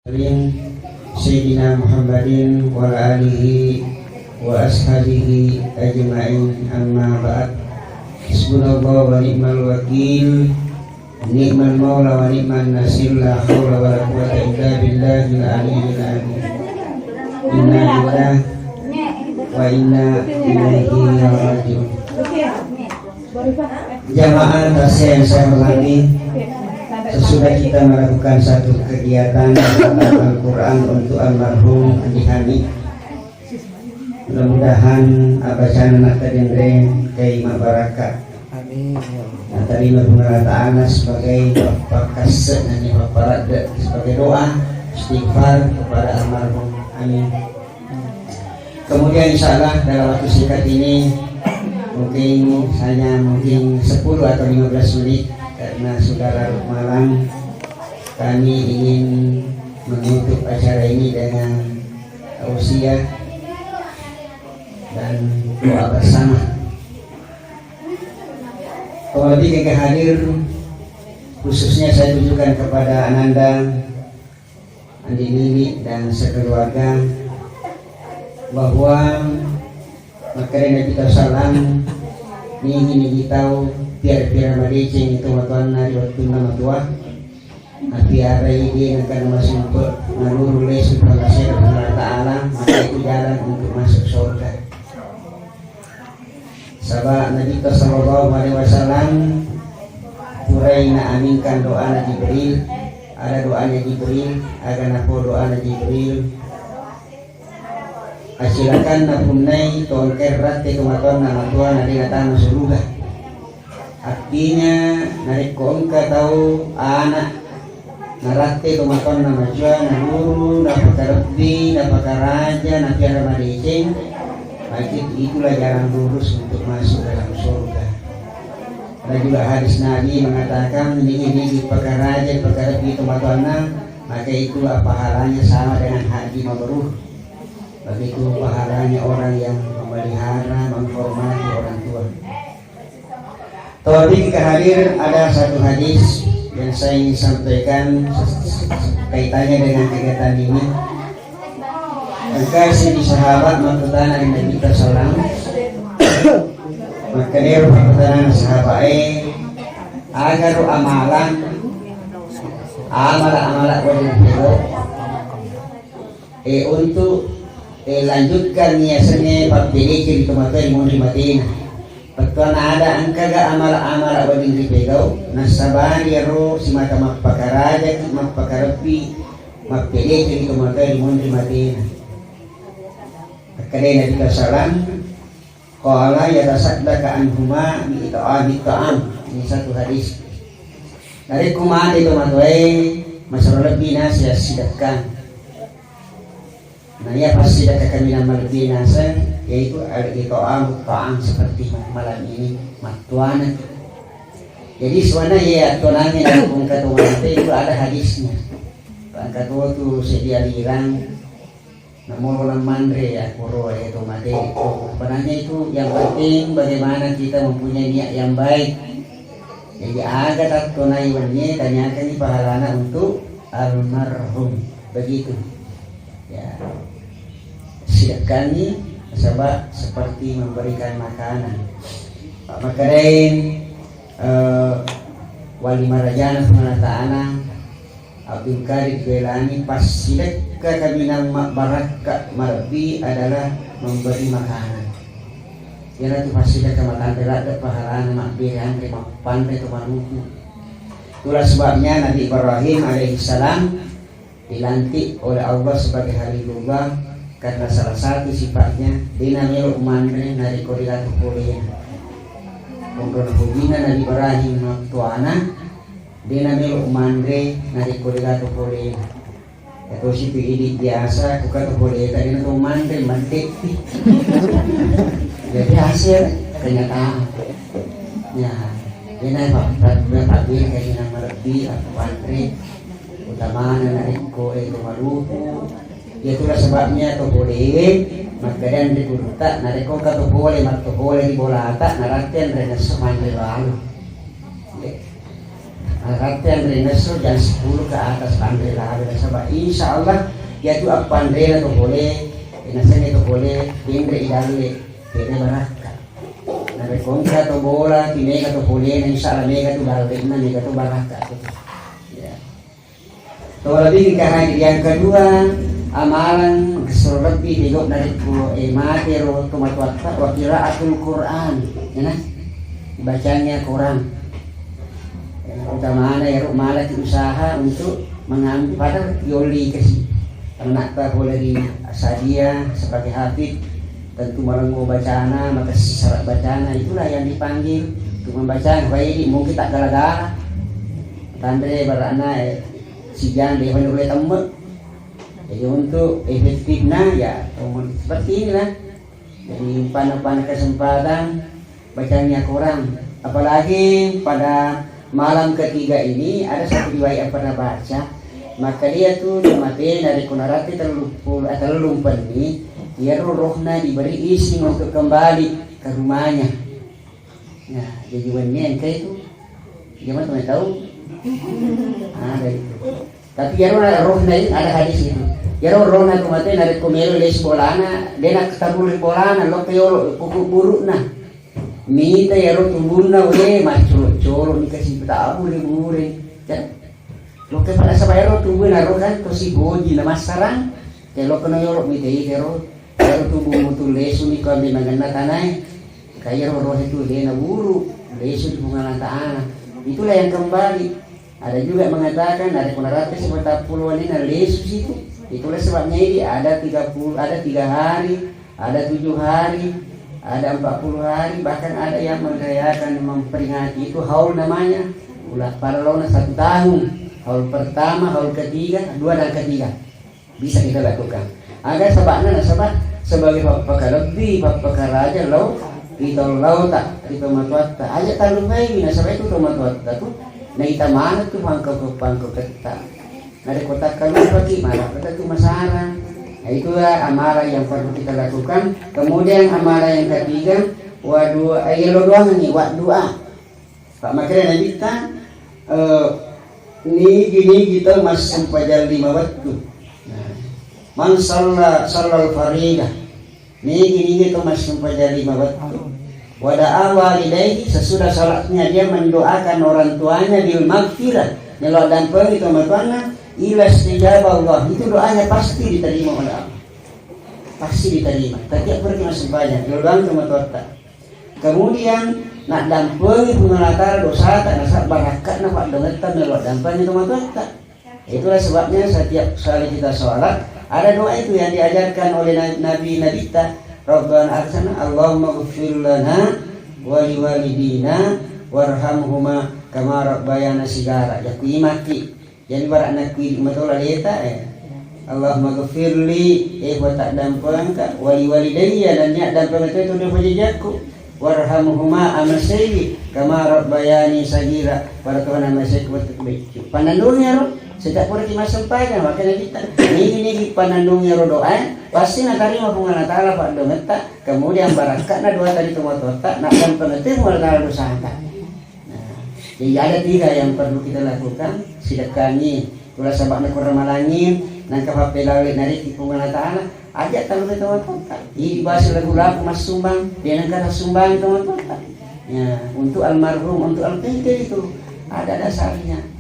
Sayyidina Muhammadin wa alihi wa ashabihi ajma'in, amma ba'd. Hasbunallahu wa ni'mal wakil, ni'mal maula wa ni'man nasir, la haula wa la quwwata illa billahil aliyyil azim. Inna lillahi wa inna ilaihi raji'un. Jamaah yang saya hormati, sesudah kita melakukan satu kegiatan Al-Quran untuk almarhum Andi Hani, mudah-mudahan abacana nakadendre kay mabaraka. Amin. Nah, tadi Allah Ta'ala sebagai bapak kasih dan bapak sebagai doa istighfar kepada almarhum. Amin. Kemudian insya Allah dalam waktu singkat ini mungkin 10 atau 15 menit, karena sudah larut malam, kami ingin menutup acara ini dengan tausiah dan doa bersama. Terlebih yang hadir, khususnya saya tujukan kepada Ananda, Andi Lili dan sekeluarga, bahwa makanya kita salam ini tahu tiar-tiar madicing itu matuan nari waktu nama tua hati arai dia akan masuk menurule subhanallah Allah Ta'ala, maka itu jalan untuk masuk surga. Sahabat Nabi Sallallahu Alaihi Wasallam Quraina aminkan doa Jibril, ada doanya Jibril, agar napo doa Jibril asilakan napunai tongker rate kematuan nama tua nari datang surga. Artinya narik kongka tahu anak narate kematuan nama jua naluru napakarabdi napakaraja napiara madicing, bagi itulah jalan lurus untuk masuk dalam surga. Ada juga hadis Nabi mengatakan ini pakaraja pakarabdi kematuan, maka itu pahalanya sama dengan haji mabrur. Begitu pahalanya orang yang memelihara, menghormati orang tua. Tadi kita hadir, ada satu hadis yang saya ingin sampaikan kaitannya dengan kegiatan ini. Maka si sahabat mengatakan Nabi Sallam, maka dia mengatakan sahabat agar amalan wajib untuk lanjutkan niasanya papili kiri kematian mau dimatiin. Betul ada angkaga amal-amal wading dipegau nasabani ro si mata mapakaraja mapakarapi mapili kiri kematian mau dimatiin. Akhirnya Nabi Sallam qala yatasaddaka anhuma bi ta'am. Ini satu hadis dari kumaha itu matuai masalah lebih nasihat sidakkan. Nah ya pasti ada kekamilan malbi nasa, yaitu al-ito'am seperti malam ini matuana. Jadi sebenarnya ya tuananya dalam pengkatuan itu ada hadisnya. Pengkatuan itu sedia lirang, namun mandre ya kuro itu mati. Sebenarnya itu yang penting bagaimana kita mempunyai niat yang baik. Jadi agak tunaiwannya tanyakan pahalana untuk almarhum begitu. Ya. Silakan sebab seperti memberikan makanan. Pak Makarin Wali Marajana Ta'ala Abdul Qadir Jailani pas silek kami nama Baraka Marbi adalah memberi makanan. Ya nanti pas silek makan terada pahalana makbiran terima pandai tumanuku. Itulah sebabnya Nabi Ibrahim alaihissalam dilantik oleh Allah sebagai Halilullah karena salah satu sifatnya dinamil umandre nari kodilatu kuliah. Kemudian hubina Nabi Ibrahim tuana dinamil umandre nari kodilatu kuliah. Itu si piidi biasa bukan kuliah tadi nanti umandre mantik. Jadi hasil kenyataan. Ya, ini pak bil kayak nama lebih atau antri utama narik ko itu maluku. Itulah sebabnya to boleh magkadan di kurta nariko ka to boleh di bolata naratian rena semandre lalu. Arti Andre Nasr jam 10 ke atas Andre lah ada sabah. Insya Allah ya tu apa Andre tu boleh, Nasr itu boleh, Andre idale, Andre baraka. Nabi kontra tu bola, Tinega tu boleh, Insya Allah Mega tu balik, Mega tu baraka. Ya. Tu lebih kahai yang kedua amalan kesurat lebih digo dari materi tumat wa qiraatul Quran, ya nah. Bacanya Quran. Utama ya malah usaha untuk mengambil pada yoli kasih anak tak boleh di sadia sebagai hafid tentu merenggu bacana maka syarat bacana itulah yang dipanggil untuk membaca baik mungkin tak gara-gara tandre barana si jan dia boleh tembak jadi untuk efektifnya ya seperti inilah jadi panah kesempatan bacanya Quran apalagi pada malam ketiga ini ada satu riwayat yang pernah baca maka dia tuh mati dari kunarati terlalu ini dia rohnya diberi izin untuk kembali ke rumahnya. Nah jadi yang kayak itu gimana teman tahu ada itu tapi ya rohnya ini ada hadis itu ya rohnya tuh mati dari kumelu les bolana dia nak tabul bolana lo kayo kuku buruk nah minta ya roh tumbuna we macro ni kasih tahu boleh lo ke pada sabaya roh tumbuna roh kan to si goji na masarang ke lo kono yo minta ke roh tumbuh mutul lesu ni kami mangana tanai kaya roh itu dia na buru lesu di bunga tanah itulah yang kembali ada juga mengatakan ada kunarate 40 ini na lesu situ itulah sebabnya ini ada 30 ada 3 hari ada 7 hari ada 40 hari bahkan ada yang merayakan memperingati itu haul namanya ulah para lawan 1 tahun haul pertama haul ketiga 2 dan ketiga bisa kita lakukan agar sebabnya sebab sebagai pakar lebih pakar raja lau kita lau tak kita matuat tak aja talu bayi na sampai itu matuat tu na ita mana tu pangko kita na di kota kalau pagi malah kita tu masalah. Nah, itulah amalan yang perlu kita lakukan. Kemudian amalan yang ketiga, doang nih, doa. Pak makanya Nabi kita ni gini kita masih sampai jam 5 waktu. Nah, man sallal faridah. Ni gini kita masih sampai jam 5 waktu. Wada'a walidayhi sesudah salatnya dia mendoakan orang tuanya bil maghfirah. Nelo dan pergi teman-teman ila istijabah Allah itu doanya pasti diterima oleh Allah pasti diterima setiap pergi masih banyak doang cuma total kemudian nak dampingi pengenatar dosa tak nasab barakat nak pak dengetan melok dampingi cuma total itulah sebabnya setiap kali kita sholat ada doa itu yang diajarkan oleh Nabi kita Rabbana arsana Allahumma ghfir lana wa liwalidina warhamhuma kama rabbayana sigara ya kuimaki jadi barak nak kuih matola leta Allahumma ghfirli wa tak dampang ka wali walidayya dan nyak dampang itu dia pajajaku warhamhuma amasayyi kama rabbayani sagira para tuan amasayyi kuat panandungnya ro sejak pura kita sampai kan makanya kita ini panandungnya ro doa pasti nak terima pengalah taala pak dometa kemudian barakat na doa tadi tuwa tota nak dampang itu mual dosa ta. Jadi ada 3 yang perlu kita lakukan sedekahnya tulah sabakna kurang malangin nang kapapelawit nari tipungan ta'ala ajak tahu teman-teman ini bahasa lagu-lagu mas sumbang dia nang sumbang teman-teman ya untuk almarhum untuk al-qidr itu ada dasarnya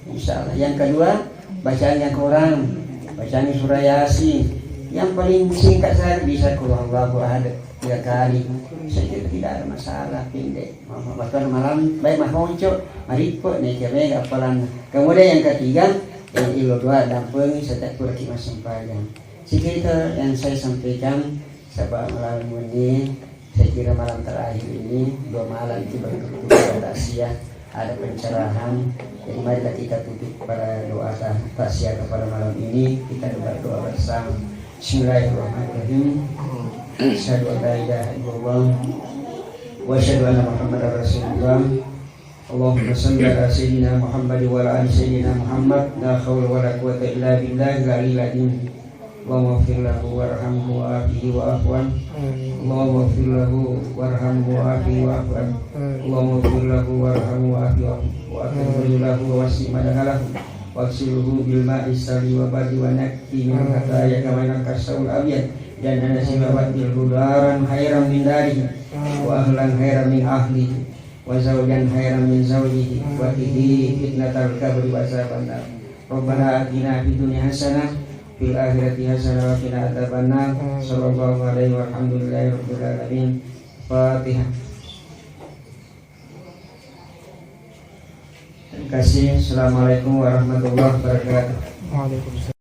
insyaallah. Yang kedua bacanya Quran bacanya surah Yasin yang paling singkat saya bisa qul huwallahu ahad 3 kali saya tidak ada masalah pendek bahkan malam baik mah honco maripo nih kira apalan. Kemudian yang ketiga ilo doa dampingi setiap kurang masing panjang sekitar yang saya sampaikan sebab malam ini saya kira malam terakhir ini 2 malam itu berikut taksiah ada pencerahan jadi marilah kita tutup pada doa taksiah kepada malam ini kita berdoa bersama. Bismillahirrahmanirrahim. Asyhadu an la ilaha illallah wa asyhadu anna Muhammadar Rasulullah. Allahumma shalli ala sayyidina Muhammad wa ala ali sayyidina Muhammad. La haula wa la quwwata illa billahil aliyyil azim. Allahumma ighfir lahu warhamhu wa'afihi wa'fu anhu. Allahumma ighfir lahu warhamhu wa'afihi wa'fu anhu. Allahumma ighfir lahu warhamhu wa'afihi wa'fu lahu wasi' madakhalahu waghsilhu bil ma'i sali wa badi wa nakki min khataya kama yankasul abyad dan anasiba wadil hudaran khairan min darihi wa ahlan khairan min ahlihi wa zawjan khairan min zawjihi wa qini fitnatal qabri wa azabannar. Rabbana atina fid dunya hasanah fil akhirati hasanah wa qina adzabannar. Sallallahu alaihi wa alhamdulillahi rabbil alamin. Fatihah. Terima kasih. Assalamualaikum warahmatullahi wabarakatuh. Waalaikumsalam.